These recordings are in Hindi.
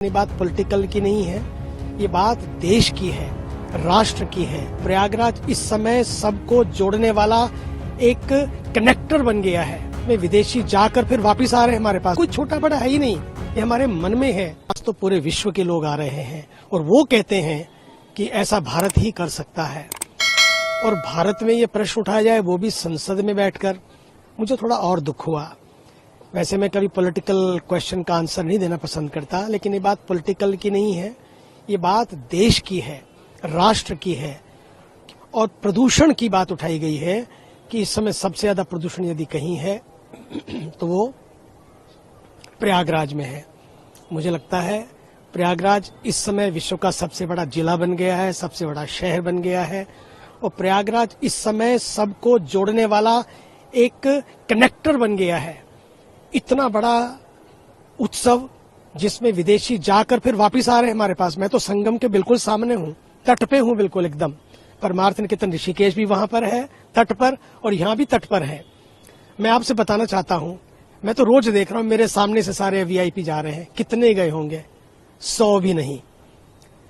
ये बात पॉलिटिकल की नहीं है, ये बात देश की है, राष्ट्र की है। प्रयागराज इस समय सबको जोड़ने वाला एक कनेक्टर बन गया है। वे विदेशी जाकर फिर वापस आ रहे हैं हमारे पास। कोई छोटा बड़ा है ही नहीं, ये हमारे मन में है। आज तो पूरे विश्व के लोग आ रहे हैं और वो कहते हैं कि ऐसा भारत ही कर सकता है। और भारत में ये प्रश्न उठाया जाए, वो भी संसद में बैठकर, मुझे थोड़ा और दुख हुआ। वैसे मैं कभी पॉलिटिकल क्वेश्चन का आंसर नहीं देना पसंद करता, लेकिन ये बात पॉलिटिकल की नहीं है, ये बात देश की है, राष्ट्र की है। और प्रदूषण की बात उठाई गई है कि इस समय सबसे ज्यादा प्रदूषण यदि कहीं है तो वो प्रयागराज में है। मुझे लगता है प्रयागराज इस समय विश्व का सबसे बड़ा जिला बन गया है, सबसे बड़ा शहर बन गया है। और प्रयागराज इस समय सबको जोड़ने वाला एक कनेक्टर बन गया है। इतना बड़ा उत्सव जिसमें विदेशी जाकर फिर वापस आ रहे हैं हमारे पास। मैं तो संगम के बिल्कुल सामने हूँ, तट पे हूँ बिल्कुल एकदम। परमार्थ निकेतन ऋषिकेश भी वहां पर है तट पर, और यहाँ भी तट पर है। मैं आपसे बताना चाहता हूँ, मैं तो रोज देख रहा हूँ मेरे सामने से सारे वीआईपी जा रहे हैं। कितने गए होंगे? 100 भी नहीं।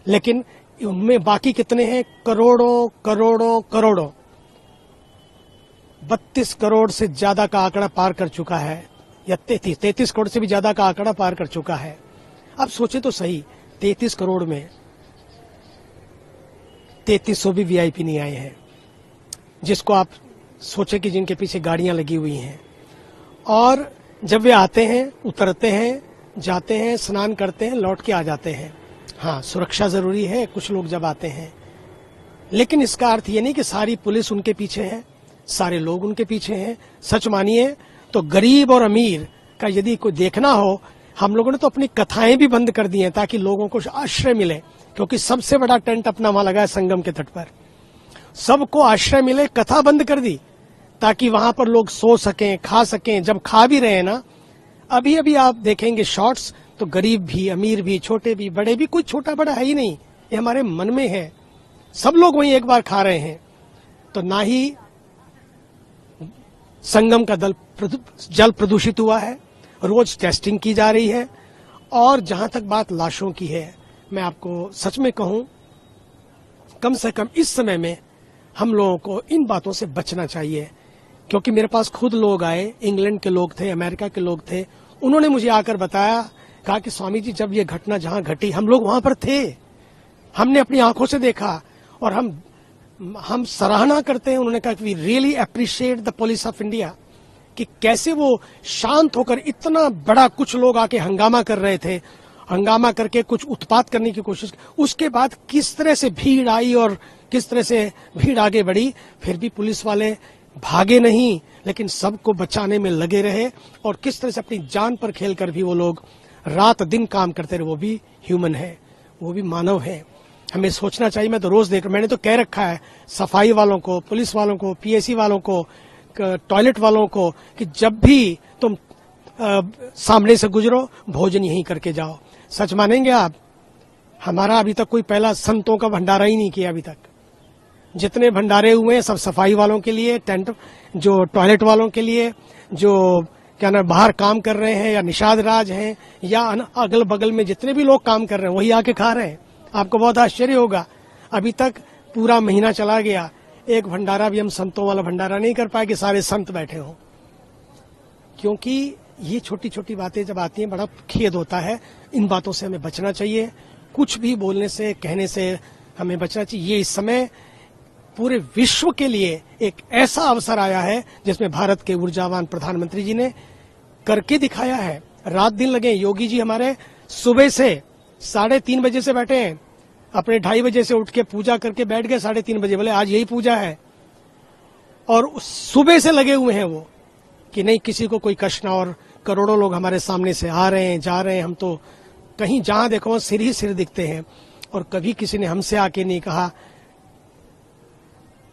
लेकिन उनमें बाकी कितने हैं? करोड़ों करोड़ों करोड़ों। 32 करोड़ से ज्यादा का आंकड़ा पार कर चुका है, या 33 करोड़ से भी ज्यादा का आंकड़ा पार कर चुका है। अब सोचे तो सही, 33 करोड़ में 3300 भी वीआईपी नहीं आए हैं, जिसको आप सोचे कि जिनके पीछे गाड़ियां लगी हुई हैं। और जब वे आते हैं, उतरते हैं, जाते हैं, स्नान करते हैं, लौट के आ जाते हैं। हाँ, सुरक्षा जरूरी है कुछ लोग जब आते हैं, लेकिन इसका अर्थ ये नहीं कि सारी पुलिस उनके पीछे है, सारे लोग उनके पीछे हैं। सच मानिए तो गरीब और अमीर का यदि कोई देखना हो, हम लोगों ने तो अपनी कथाएं भी बंद कर दी हैं ताकि लोगों को आश्रय मिले। क्योंकि सबसे बड़ा टेंट अपना वहां लगा है संगम के तट पर, सबको आश्रय मिले, कथा बंद कर दी ताकि वहां पर लोग सो सकें, खा सकें। जब खा भी रहे हैं ना, अभी अभी आप देखेंगे शॉर्ट्स, तो गरीब भी, अमीर भी, छोटे भी, बड़े भी, कोई छोटा बड़ा है ही नहीं। ये हमारे मन में है। सब लोग वहीं एक बार खा रहे हैं। तो ना ही संगम का जल प्रदूषित हुआ है, रोज टेस्टिंग की जा रही है। और जहां तक बात लाशों की है, मैं आपको सच में कहूं, कम से कम इस समय में हम लोगों को इन बातों से बचना चाहिए। क्योंकि मेरे पास खुद लोग आए, इंग्लैंड के लोग थे, अमेरिका के लोग थे। उन्होंने मुझे आकर बताया, कहा कि स्वामी जी, जब ये घटना जहां घटी हम लोग वहां पर थे, हमने अपनी आंखों से देखा और हम सराहना करते हैं। उन्होंने कहा कि we really appreciate the police of India, कि कैसे वो शांत होकर, इतना बड़ा कुछ लोग आके हंगामा कर रहे थे, हंगामा करके कुछ उत्पात करने की कोशिश, उसके बाद किस तरह से भीड़ आई और किस तरह से भीड़ आगे बढ़ी। फिर भी पुलिस वाले भागे नहीं, लेकिन सबको बचाने में लगे रहे। और किस तरह से अपनी जान पर खेलकर भी वो लोग रात दिन काम करते रहे। वो भी ह्यूमन है, वो भी मानव है। हमें सोचना चाहिए। मैं तो रोज देख रहा हूं, मैंने तो कह रखा है सफाई वालों को, पुलिस वालों को, पीएसी वालों को, टॉयलेट वालों को, कि जब भी तुम सामने से गुजरो, भोजन यहीं करके जाओ। सच मानेंगे आप, हमारा अभी तक कोई पहला संतों का भंडारा ही नहीं किया। अभी तक जितने भंडारे हुए हैं सब सफाई वालों के लिए, टेंट जो टॉयलेट वालों के लिए, जो क्या ना बाहर काम कर रहे हैं, या निषाद राज हैं, या अगल बगल में जितने भी लोग काम कर रहे हैं, वही आके खा रहे हैं। आपको बहुत आश्चर्य होगा, अभी तक पूरा महीना चला गया, एक भंडारा भी हम संतों वाला भंडारा नहीं कर पाए कि सारे संत बैठे हों। क्योंकि ये छोटी छोटी बातें जब आती हैं, बड़ा खेद होता है। इन बातों से हमें बचना चाहिए। कुछ भी बोलने से, कहने से हमें बचना चाहिए। ये इस समय पूरे विश्व के लिए एक ऐसा अवसर आया है जिसमें भारत के ऊर्जावान प्रधानमंत्री जी ने करके दिखाया है। रात दिन लगे। योगी जी हमारे सुबह से 3:30 बजे से बैठे हैं, अपने 2:30 बजे से उठ के पूजा करके बैठ गए। 3:30 बजे बोले आज यही पूजा है, और सुबह से लगे हुए हैं वो, कि नहीं किसी को कोई कष्ट ना। और करोड़ों लोग हमारे सामने से आ रहे हैं, जा रहे हैं। हम तो कहीं जहां देखो सिर ही सिर दिखते हैं। और कभी किसी ने हमसे आके नहीं कहा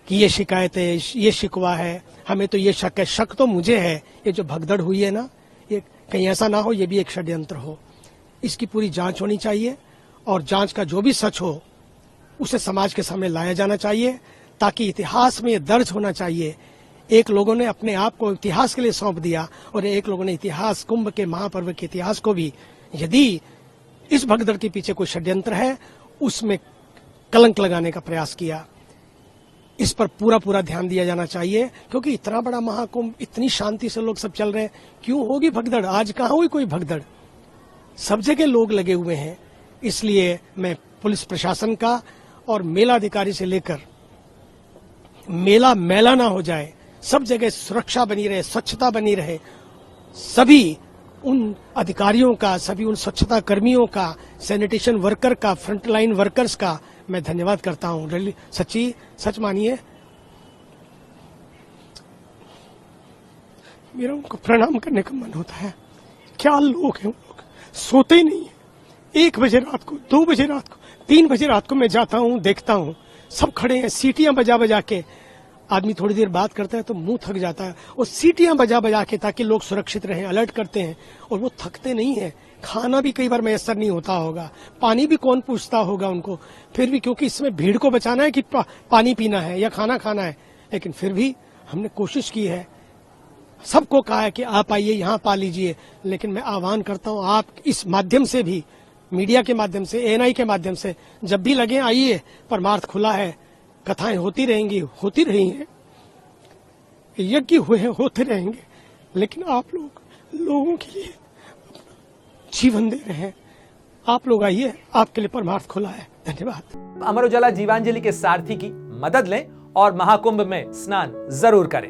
कि ये शिकायत है, ये शिकवा है, हमें तो ये शक है। शक तो मुझे है, ये जो भगदड़ हुई है ना, ये कहीं ऐसा ना हो ये भी एक षड्यंत्र हो। इसकी पूरी जांच होनी चाहिए, और जांच का जो भी सच हो उसे समाज के सामने लाया जाना चाहिए, ताकि इतिहास में ये दर्ज होना चाहिए एक लोगों ने अपने आप को इतिहास के लिए सौंप दिया और एक लोगों ने इतिहास कुंभ के महापर्व के इतिहास को भी यदि इस भगदड़ के पीछे कोई षड्यंत्र है, उसमें कलंक लगाने का प्रयास किया। इस पर पूरा पूरा ध्यान दिया जाना चाहिए, क्योंकि इतना बड़ा महाकुंभ, इतनी शांति से लोग सब चल रहे हैं, क्यों होगी भगदड़? आज कहाँ हुई कोई भगदड़? सब जगह लोग लगे हुए हैं। इसलिए मैं पुलिस प्रशासन का और मेला अधिकारी से लेकर मेला मैला ना हो जाए, सब जगह सुरक्षा बनी रहे, स्वच्छता बनी रहे, सभी उन अधिकारियों का, सभी उन स्वच्छता कर्मियों का, सैनिटेशन वर्कर का, फ्रंटलाइन वर्कर्स का मैं धन्यवाद करता हूं। रियली सच्ची, सच मानिए मेरा उनको प्रणाम करने का मन होता है। क्या लोग हैं, उन लोग सोते ही नहीं है। 1 बजे रात को, 2 बजे रात को, 3 बजे रात को मैं जाता हूं, देखता हूं सब खड़े हैं, सीटियां बजा बजा के। आदमी थोड़ी देर बात करता है तो मुंह थक जाता है, और सीटियां बजा बजा के ताकि लोग सुरक्षित रहें, अलर्ट करते हैं, और वो थकते नहीं है। खाना भी कई बार मैसर नहीं होता होगा, पानी भी कौन पूछता होगा उनको, फिर भी क्योंकि इसमें भीड़ को बचाना है कि पानी पीना है या खाना खाना है, लेकिन फिर भी हमने कोशिश की है, सबको कहा है कि आप आइए यहाँ पा लीजिए। लेकिन मैं आह्वान करता हूँ, आप इस माध्यम से भी, मीडिया के माध्यम से, ANI के माध्यम से, जब भी लगे आइए, परमार्थ खुला है, कथाएं होती रहेंगी, होती रही हैं, यज्ञ हुए हैं, होते रहेंगे, लेकिन आप लोग लोगों के लिए जीवन दे रहे हैं। आप लोग आइए, आपके लिए परमार्थ खुला है। धन्यवाद। अमर उजाला जीवांजलि के सारथी की मदद लें और महाकुंभ में स्नान जरूर करें।